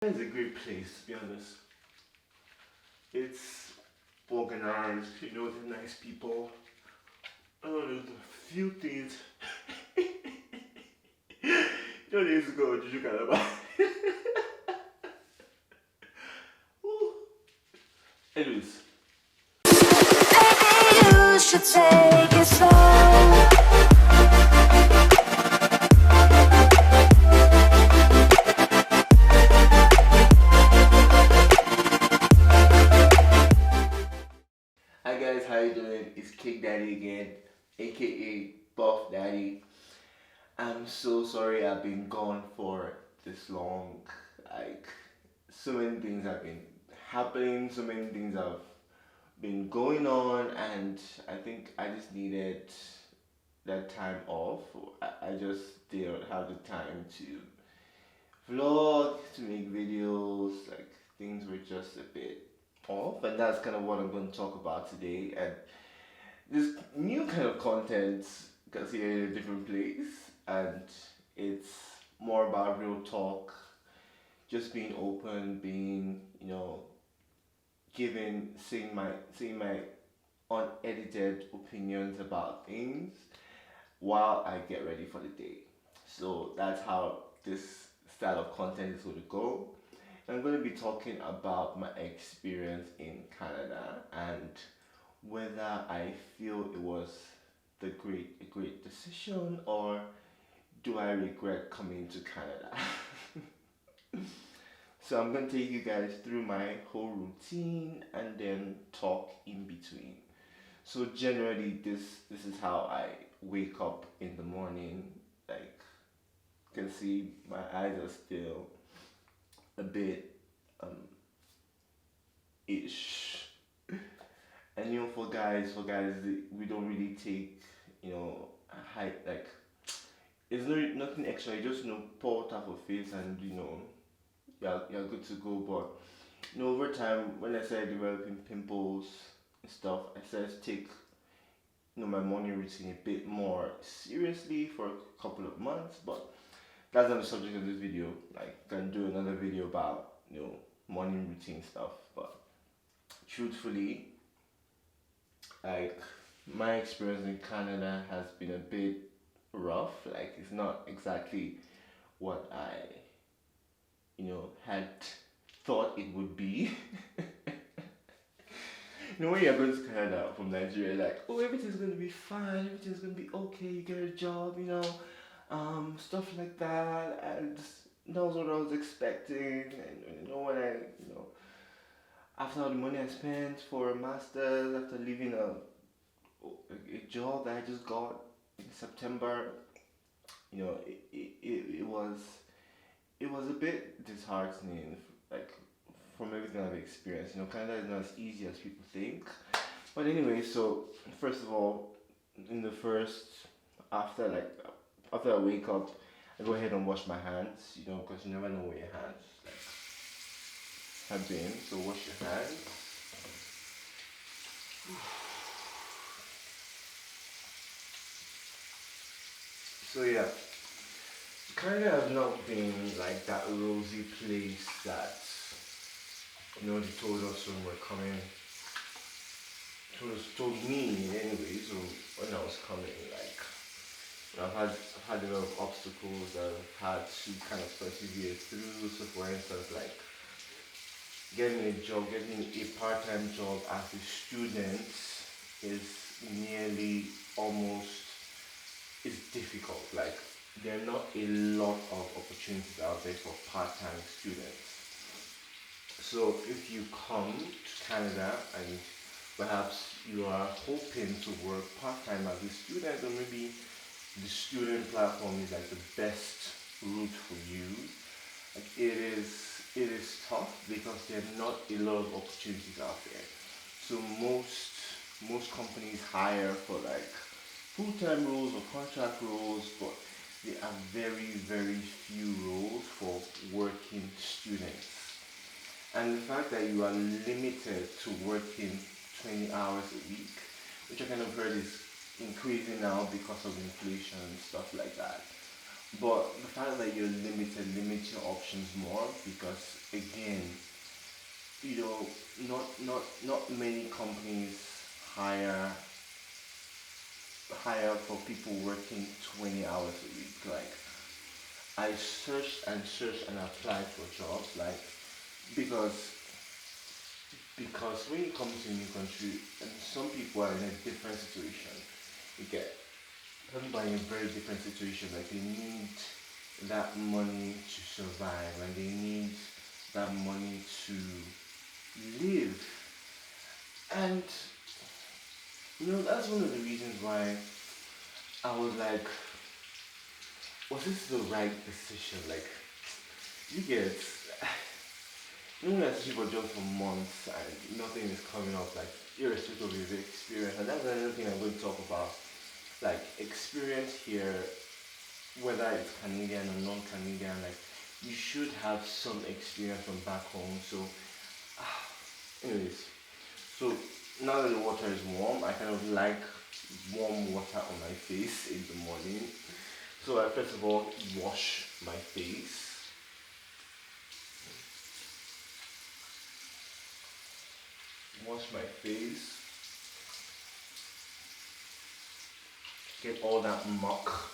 It's a great place, to be honest. It's organized, they're nice people. Oh, there's a few things. Days ago, did you kind of Anyways. Maybe you should take it slow. Hi guys, how you doing? It's Cake Daddy again, aka Buff Daddy. I'm so sorry I've been gone for this long. Like, so many things have been happening, so many things have been going on, and I think I just needed that time off. I just didn't have the time to vlog, to make videos, like things were just a bit off, and that's kind of what I'm going to talk about today. And this new kind of content, because you're in a different place, and it's more about real talk, just being open, being, giving, saying my unedited opinions about things while I get ready for the day. So that's how this style of content is going to go. I'm going to be talking about my experience in Canada and whether I feel it was a great decision, or do I regret coming to Canada. So I'm going to take you guys through my whole routine and then talk in between. So generally this is how I wake up in the morning. Like, you can see my eyes are still a bit ish. And for guys, we don't really take, a height, like, it's nothing extra. You just, pour out of face, and you're good to go. But over time, when I started developing pimples and stuff, I started to take my morning routine a bit more seriously for a couple of months. But that's not the subject of this video. Like, I can do another video about morning routine stuff. But truthfully, like, my experience in Canada has been a bit rough. Like, it's not exactly what I had thought it would be. When you're going to Canada from Nigeria, like, oh, everything's gonna be fine, everything's gonna be okay, you get a job, stuff like that, and that was what I was expecting. And when I, after all the money I spent for a master's, after leaving a job that I just got in September, it was a bit disheartening, like, from everything I've experienced. Canada is not as easy as people think. But anyway, so first of all, in the first after I wake up, I go ahead and wash my hands, because you never know where your hands have been. So wash your hands. So yeah, Canada has not been like that rosy place that they told us when we're coming. Told me anyway. So when I was coming, like, I've had a lot of obstacles that I've had to kind of persevere through. So for instance, like, getting a job, getting a part-time job as a student is nearly almost, it's difficult. Like, there are not a lot of opportunities out there for part-time students. So if you come to Canada and perhaps you are hoping to work part-time as a student, or maybe the student platform is like the best route for you, like, it is tough because there are not a lot of opportunities out there. So most companies hire for like full-time roles or contract roles, but there are very, very few roles for working students. And the fact that you are limited to working 20 hours a week, which I kind of heard is increasing now because of inflation and stuff like that. But the fact that you're limited limits your options more because again, you know, not many companies hire hire for people working 20 hours a week. Like I searched and searched and applied for jobs like because when you come to a new country and some people are in a different situation. You get some people are in a very different situation. Like they need that money to survive and they need that money to live. And that's one of the reasons why I was like, was this the right decision? Like, you get, when I see for jobs for months and nothing is coming up, like, irrespective of your experience. And that's another thing I'm going to talk about. Like, experience here, whether it's Canadian or non Canadian, like, you should have some experience from back home. So, anyways, so now that the water is warm, I kind of like warm water on my face in the morning. So I first of all wash my face. Wash my face. Get all that muck.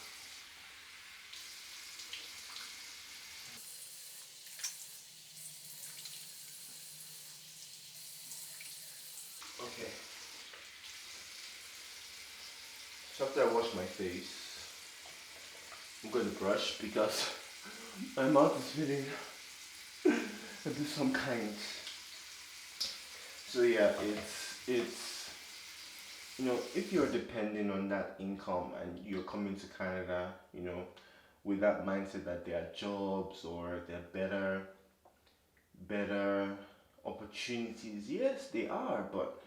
Okay. So after I wash my face, I'm going to brush because my mouth is feeling a bit some kind. So yeah, it's if you're depending on that income and you're coming to Canada, with that mindset that there are jobs or there are better opportunities. Yes, they are, but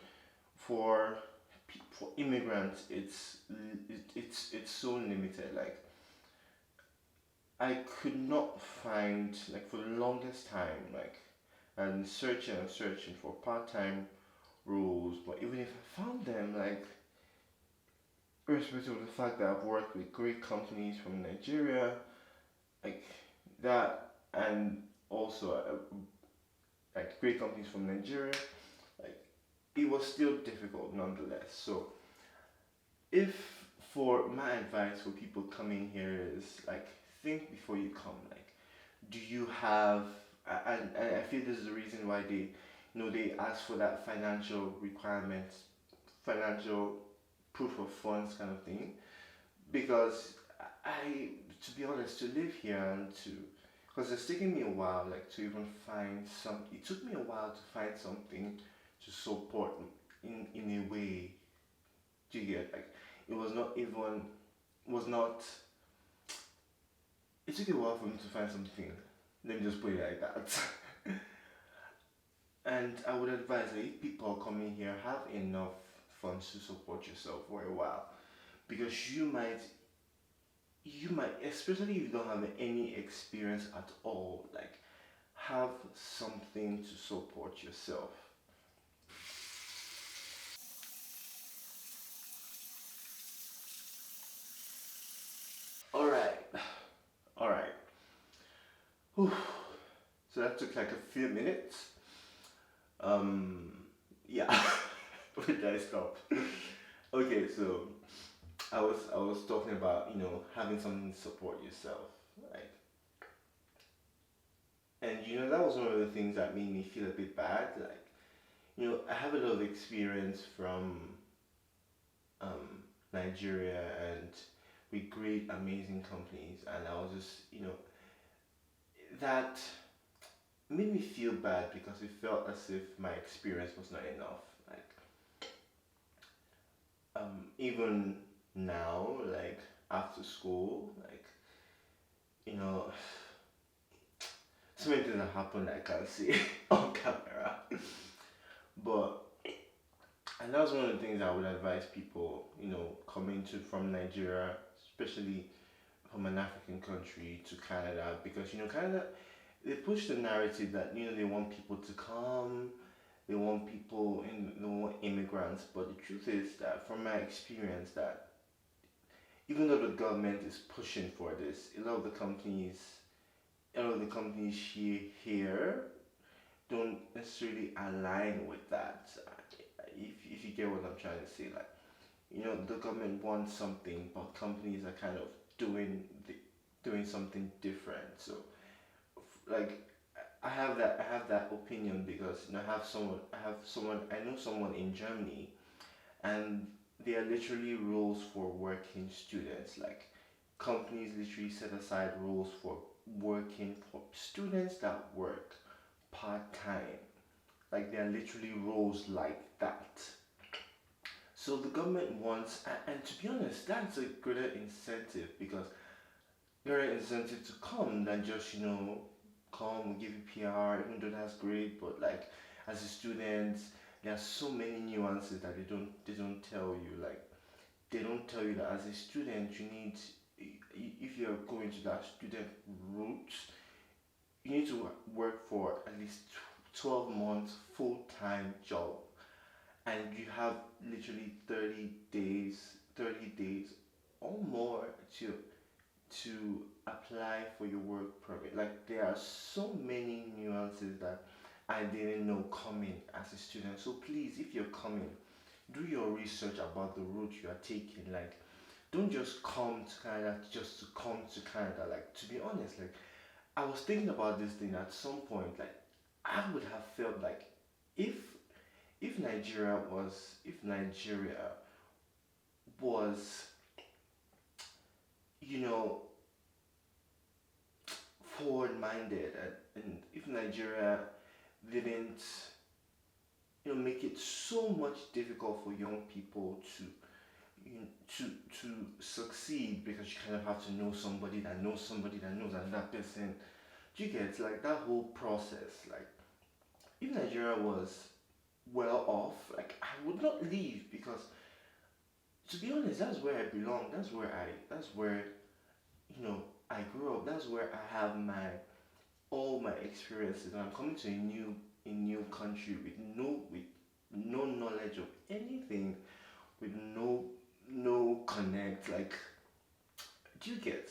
for for immigrants, it's so limited. Like I could not find like for the longest time like and searching for part time roles, but even if I found them, like irrespective of the fact that I've worked with great companies from Nigeria, like that, and also like great companies from Nigeria, like it was still difficult nonetheless. So if for my advice for people coming here is like think before you come. Like, do you have? And I feel this is the reason why they ask for that financial requirements, financial proof of funds kind of thing. Because to be honest, to live here and to, because it's taken me a while, like to even find some. It took me a while to find something to support in a way. Do you get like it was not even was not. It took a while for me to find something. Let me just put it like that. And I would advise that if people are coming here, have enough funds to support yourself for a while, because you might, especially if you don't have any experience at all, like have something to support yourself. All right, all right. Whew. So that took like a few minutes. Um, yeah. Where did I stop? Okay, so I was talking about having something to support yourself, like, and that was one of the things that made me feel a bit bad. Like, I have a lot of experience from um, Nigeria and with great, amazing companies, and I was just that made me feel bad because it felt as if my experience was not enough. Like, even now, like after school, like you know, so many things that happen that I can't see on camera. But and that's one of the things I would advise people, coming to from Nigeria, especially from an African country to Canada, because Canada they push the narrative that they want people to come, they want people they want immigrants, but the truth is that from my experience that even though the government is pushing for this, a lot of the companies here don't necessarily align with that. If you get what I'm trying to say, like, the government wants something, but companies are kind of doing doing something different. So, like, I have that opinion because I know someone in Germany, and they are literally rules for working students. Like, companies literally set aside rules for working for students that work part time. Like, there are literally rules like that. So the government wants, and to be honest, that's a greater incentive, because greater incentive to come than just, come, give you PR, even though that's great. But like, as a student, there are so many nuances that they don't tell you. Like, they don't tell you that as a student, you need, if you're going to that student route, you need to work for at least 12 months full time job, and you have literally 30 days or more to apply for your work permit. Like, there are so many nuances that I didn't know coming as a student. So please, if you're coming, do your research about the route you are taking. Like, don't just come to Canada just to come to Canada. Like, to be honest, like, I was thinking about this thing at some point. Like, I would have felt like, if if Nigeria was, you know, forward minded, and if Nigeria didn't, make it so much difficult for young people you, to to succeed, because you kind of have to know somebody that knows somebody that knows another person. Do you get, like, that whole process? Like, if Nigeria was well off, like, I would not leave, because to be honest, that's where I belong. That's where, I grew up. That's where I have my all my experiences. And I'm coming to a new country with no knowledge of anything, with no connect. Like, do you get?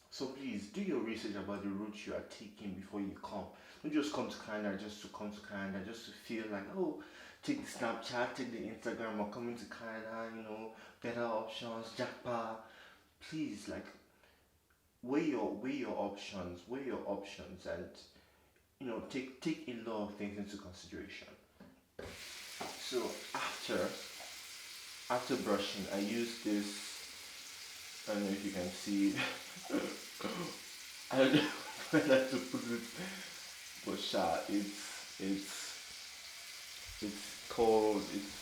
So please do your research about the route you are taking before you come. Don't just come to Canada just to come to Canada, just to feel like, oh, take the Snapchat, take the Instagram, or coming to Canada, better options, jackpot. Please, like, weigh your options, and take a lot of things into consideration. So after brushing, I use this. I don't know if you can see. I don't know whether to put it, but it's called, it's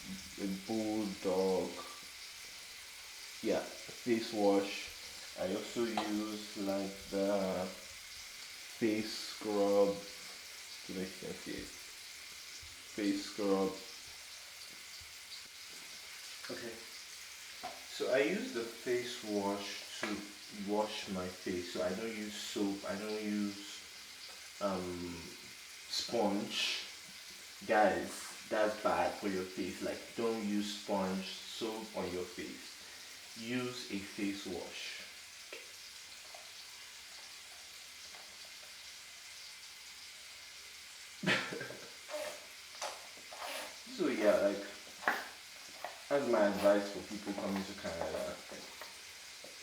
a bulldog, yeah, face wash. I also use, like, the face scrub. To make you can see it. Face scrub. Okay. So I use the face wash to wash my face. So I don't use soap. I don't use um sponge. Guys, that's bad for your face. Like, don't use sponge soap on your face. Use a face wash. So yeah, like, that's my advice for people coming to Canada. Like,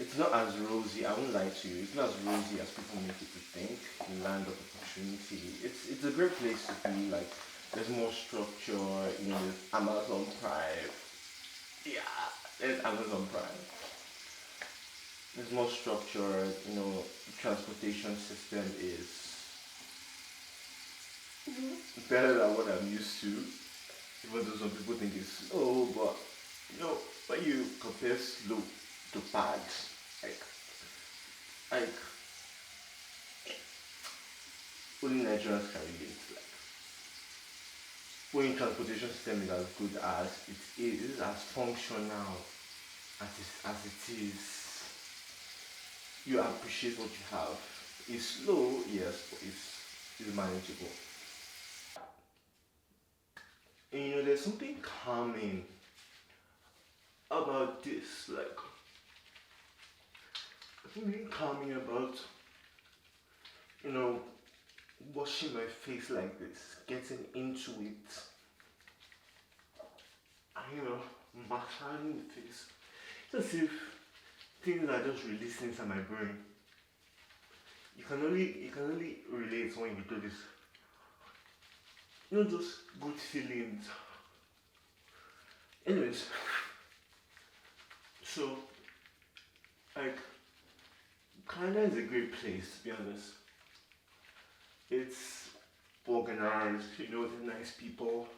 it's not as rosy. I won't lie to you. It's not as rosy as people make it to think. The land of opportunity. It's a great place to be. Like, there's more structure. There's Amazon Prime. Yeah, there's Amazon Prime. There's more structure. Transportation system is better than what I'm used to. Even though some people think it's slow, but when you compare slow to bad, like like only Nigerians can relate. Like, when transportation system is as good as it is as functional as it is, you appreciate what you have. It's slow, yes, but it's manageable. And there's something calming about this. Like, being calming about, you know, washing my face like this, getting into it, and massaging the face. Just if things are just releasing inside my brain. You can only relate when you do this. Those good feelings. Anyways, so like Canada is a great place to be honest. It's organized, they're nice people.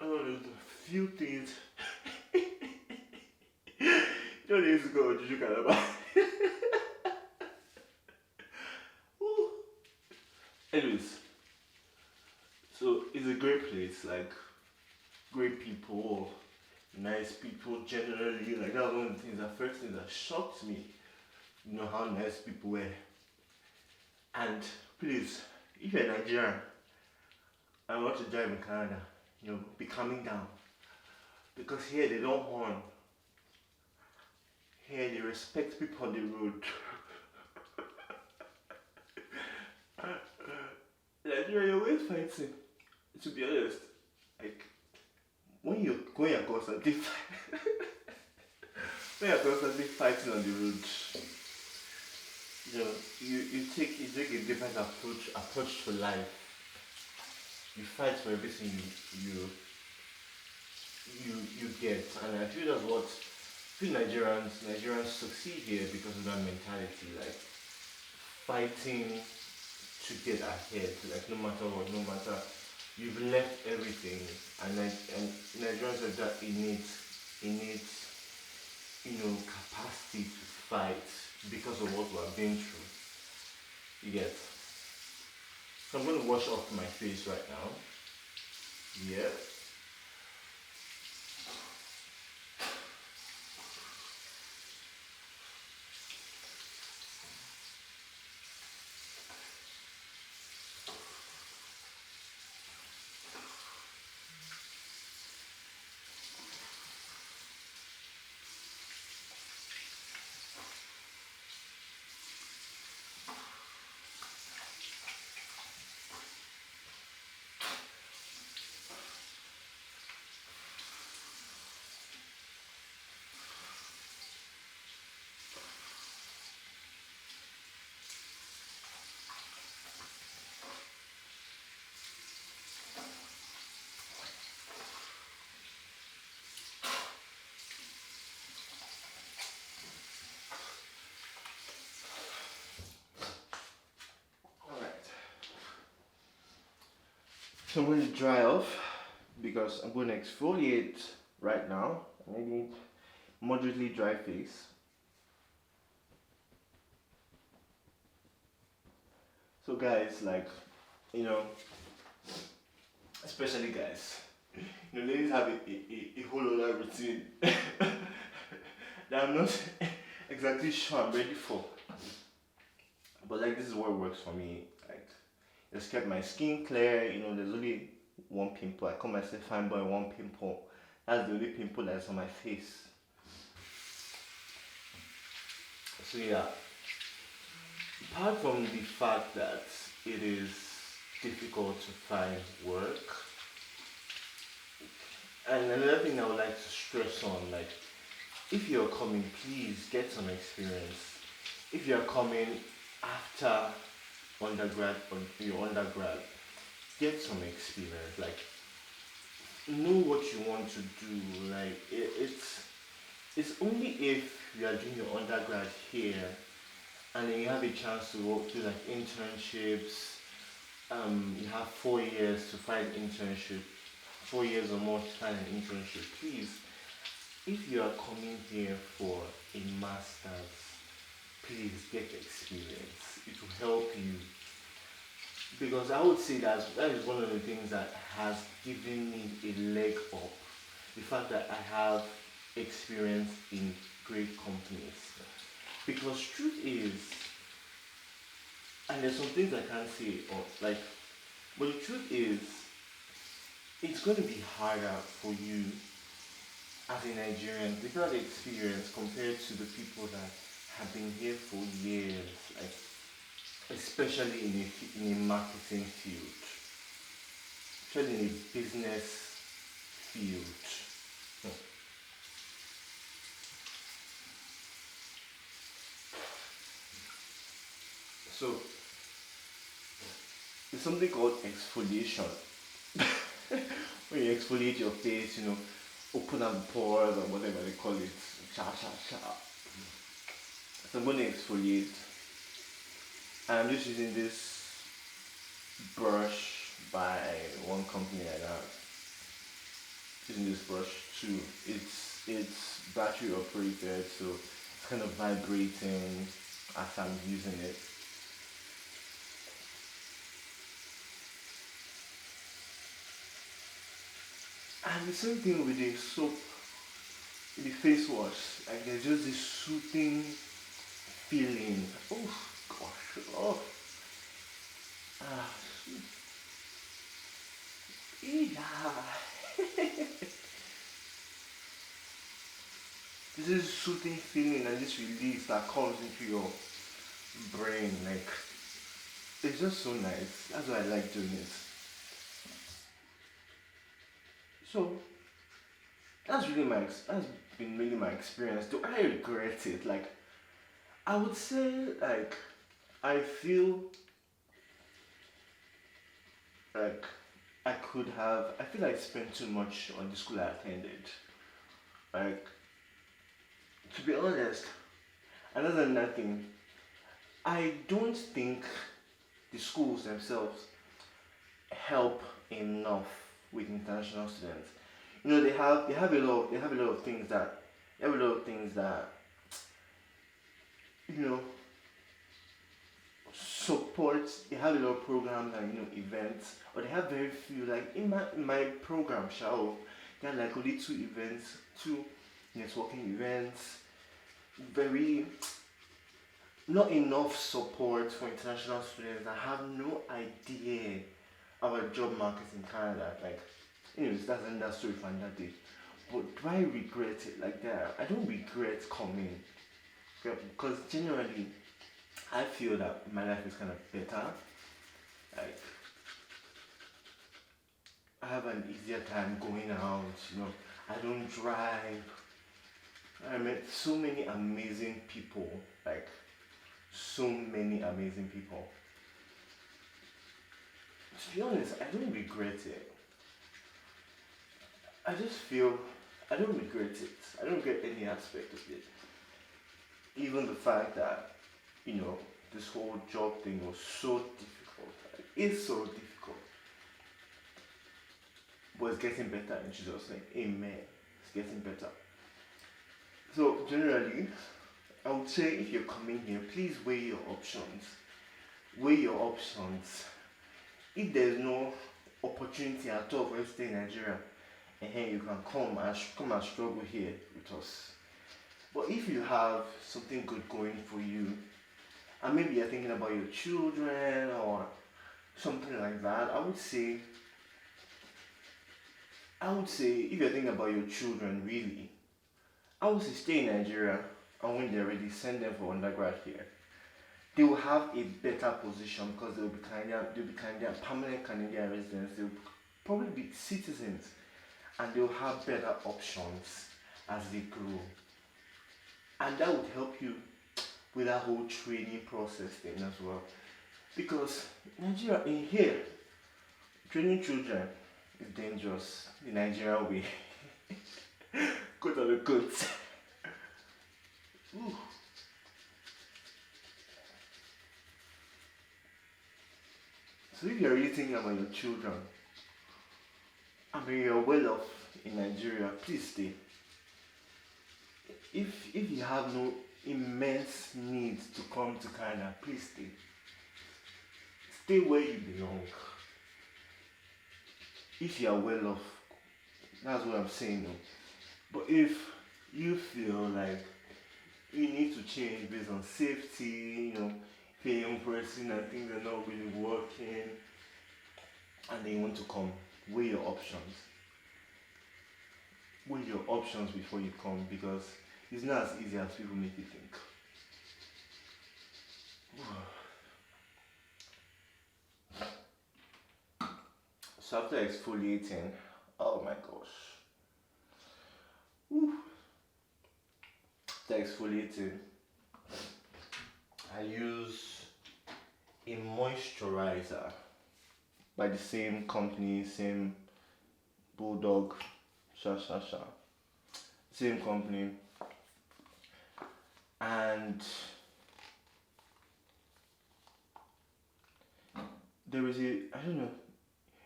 Oh, there's a few things. Days ago, did you Calabar? Anyways, so it's a great place, like great people, nice people generally. Like that was one of the things, the first thing that shocked me. How nice people were. And please, if you're Nigerian and want to drive in Canada, be calming down. Because here they don't horn. Here they respect people on the road. Nigeria, you're always fighting. To be honest, like when you're constantly when you're constantly fighting on the road, you take a different approach to life. You fight for everything you get, and I feel that's what Nigerians succeed here because of that mentality, like fighting to get ahead, like no matter what, no matter you've left everything, and Nigerians have that innate capacity to fight because of what we're been through. You get. So I'm going to wash off my face right now. Yeah. So I'm going to dry off because I'm going to exfoliate right now. I need moderately dry face. So guys, like, especially guys, ladies have a whole other routine that I'm not exactly sure I'm ready for. But like this is what works for me. Like, just kept my skin clear. There's only one pimple. I call myself fine boy one pimple. That's the only pimple that's on my face. So yeah, apart from the fact that it is difficult to find work, and another thing I would like to stress on, like, if you're coming, please get some experience. If you're coming after undergrad or your undergrad, get some experience. Like, know what you want to do. Like, it's only if you are doing your undergrad here and then you have a chance to work, do like internships. You have 4 years to find internship, 4 years or more to find an internship. Please, if you are coming here for a master's, please get experience. It will help you. Because I would say that is one of the things that has given me a leg up. The fact that I have experience in great companies. Because truth is, and there's some things I can't say, but the truth is, it's going to be harder for you as a Nigerian without experience compared to the people that have been here for years, like especially in a marketing field, especially in a business field. Hmm. So it's something called exfoliation. When you exfoliate your face, open up the pores or whatever they call it. Sha sha sha. So I'm going to exfoliate. I'm just using this brush by one company like that. Using this brush too. It's battery operated, so it's kind of vibrating as I'm using it. And the same thing with the soap, with the face wash. Like there's just this soothing feeling. Oh gosh, oh, ah, yeah. This is soothing feeling and this release that comes into your brain. Like it's just so nice. That's why I like doing it. So that's been really my experience. Do I regret it? Like I would say like I feel like I feel I spent too much on the school I attended. Like to be honest, another nothing. I don't think the schools themselves help enough with international students. They have a lot of things that they have a lot of things that you know support. They have a lot of programs and events, or they have very few. Like in my program, Shao, they had like only two events, two networking events. Very not enough support for international students that have no idea about job market in Canada. Like, anyways, that's another story for another day. But do I regret it? Like that, I don't regret coming. Yeah, because generally, I feel that my life is kind of better. Like, I have an easier time going out. I don't drive. I met so many amazing people. Like, so many amazing people. To be honest, I don't regret it. I just feel I don't regret it. I don't regret any aspect of it. Even the fact that, you know, this whole job thing was so difficult. Like, it's so difficult. But it's getting better in Jesus' name. Amen. It's getting better. So generally, I would say if you're coming here, please weigh your options. Weigh your options. If there's no opportunity at all for you to stay in Nigeria, and here you can come and struggle here with us. But if you have something good going for you, and maybe you're thinking about your children or something like that, I would say if you're thinking about your children really, I would say stay in Nigeria, and when they're ready, send them for undergrad here. They will have a better position because they'll be permanent Canadian residents. They'll probably be citizens, and they'll have better options as they grow. And that would help you with that whole training process thing as well. Because Nigeria in here, training children is dangerous the Nigerian way. Quote unquote. Ooh. So if you're really thinking about your children, I mean you're well off in Nigeria, please stay. If you have no immense need to come to Canada, please stay. Stay where you belong. If you are well off, that's what I'm saying. No. But if you feel like you need to change based on safety, if you're a young person and things are not really working, and then you want to come, weigh your options. Weigh your options before you come because it's not as easy as people make you think. So after exfoliating, oh my gosh. Whew. After exfoliating, I use a moisturizer by the same company, same Bulldog, same company, and there is a, I don't know,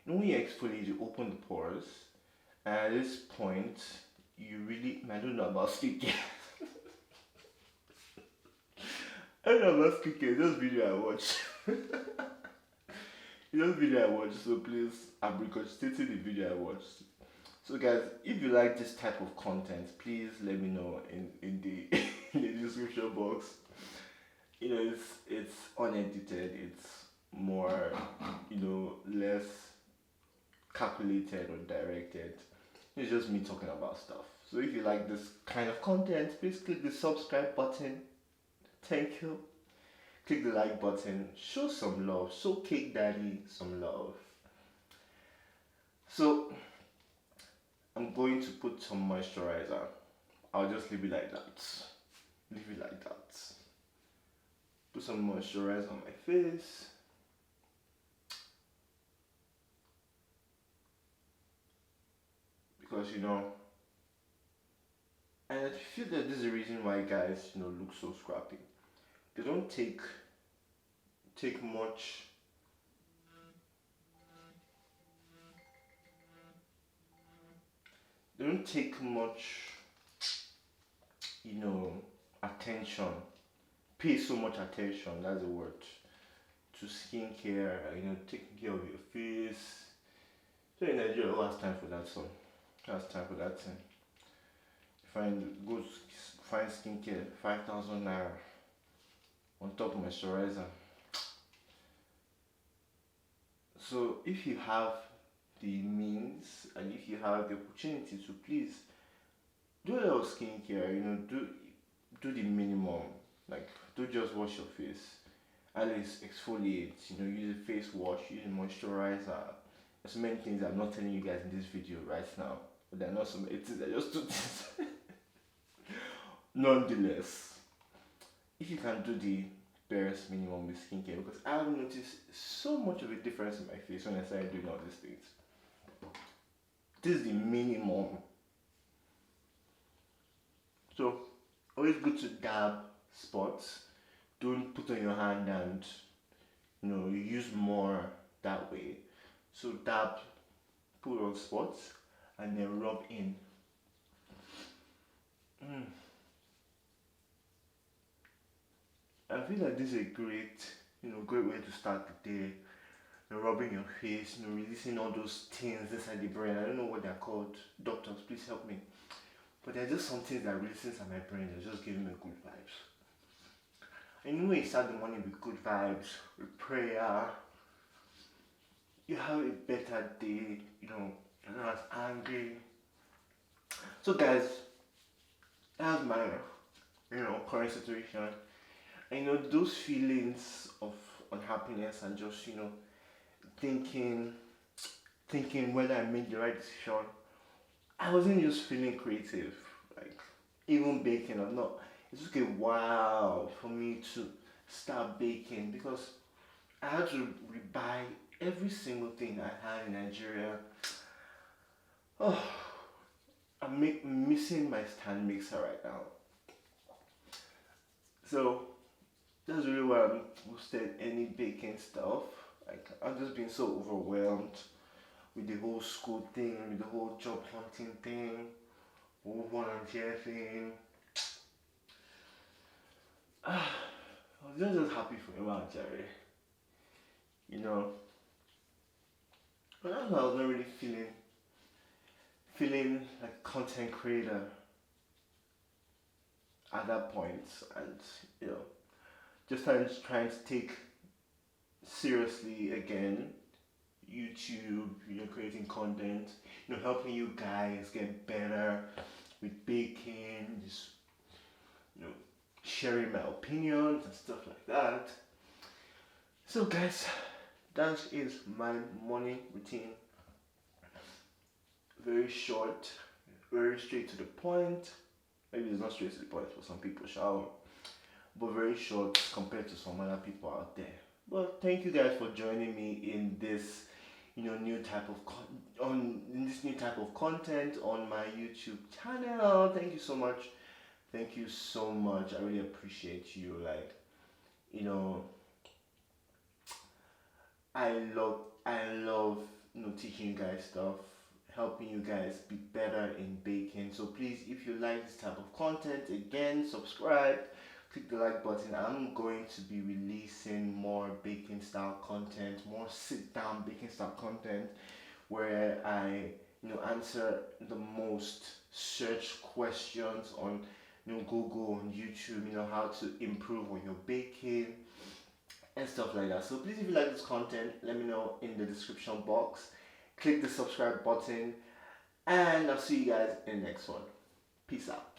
you know when you exfoliate, you open the pores, and at this point, you really, I don't know about skincare. I don't know about skincare, just video I watch. Just video I watch, so please, I'm regurgitating the video I watched. So guys, if you like this type of content, please let me know in the in the description box. You know, it's unedited, it's more, you know, less calculated or directed. It's just me talking about stuff. So if you like this kind of content, please click the subscribe button. Thank you. Click the like button. Show some love. Show Cake Daddy some love. So I'm going to put some moisturizer. I'll just leave it like that. Leave it like that. Put some moisturizer on my face. Because you know, and I feel that this is the reason why guys, you know, look so scrappy. They don't take much. They don't take much, you know, attention. Pay so much attention. That's the word. To skincare, you know, taking care of your face. So in Nigeria, who has time for that? So, who has time for that thing? Find skincare, 5,000 naira on top of moisturizer. So if you have the means and if you have the opportunity to, please do a lot of skincare. You know, do the minimum. Like, don't just wash your face. At least exfoliate. You know, use a face wash, use a moisturizer. There's so many things I'm not telling you guys in this video right now. But there are not so many things. I just do this. Nonetheless, if you can do the barest minimum with skincare, because I have noticed so much of a difference in my face when I started doing all these things. This is the minimum. So always good to dab spots. Don't put on your hand and, you know, you use more that way. So dab, put on spots, and then rub in. I feel like this is a great, you know, great way to start the day. You're rubbing your face, you know, releasing all those things inside the brain. I don't know what they're called. Doctors, please help me. But there's just some things that are releasing inside my brain. They're just giving me good vibes. And you know when you start the morning with good vibes, with prayer, you have a better day, you know, you're not as angry. So guys, that's my, you know, current situation. And you know, those feelings of unhappiness and just, you know, thinking whether I made the right decision. I wasn't just feeling creative. Like, even baking, I'm not, it took a while for me to start baking because I had to rebuy every single thing I had in Nigeria. Oh, I'm missing my stand mixer right now. So that's really why I haven't posted any baking stuff. Like, I've just been so overwhelmed with the whole school thing, with the whole job hunting thing, whole volunteer thing. I was just happy for a while, Jerry. You know, but I was not really feeling like a content creator at that point, and you know, just trying to take seriously again YouTube, you know, creating content, you know, helping you guys get better with baking, just, you know, sharing my opinions and stuff like that. So guys, that is my morning routine. Very short, very straight to the point. Maybe it's not straight to the point for some people, shall, but very short compared to some other people out there. But thank you guys for joining me in this, new type of on in this new type of content on my YouTube channel. Thank you so much. Thank you so much. I really appreciate you. Like, you know, I love teaching you guys stuff, helping you guys be better in baking. So please, if you like this type of content, again, subscribe, click the like button. I'm going to be releasing more baking style content, more sit down baking style content, where I answer the most search questions on Google, on YouTube, how to improve on your baking and stuff like that. So please, if you like this content, let me know in the description box. Click the subscribe button, and I'll see you guys in the next one. Peace out.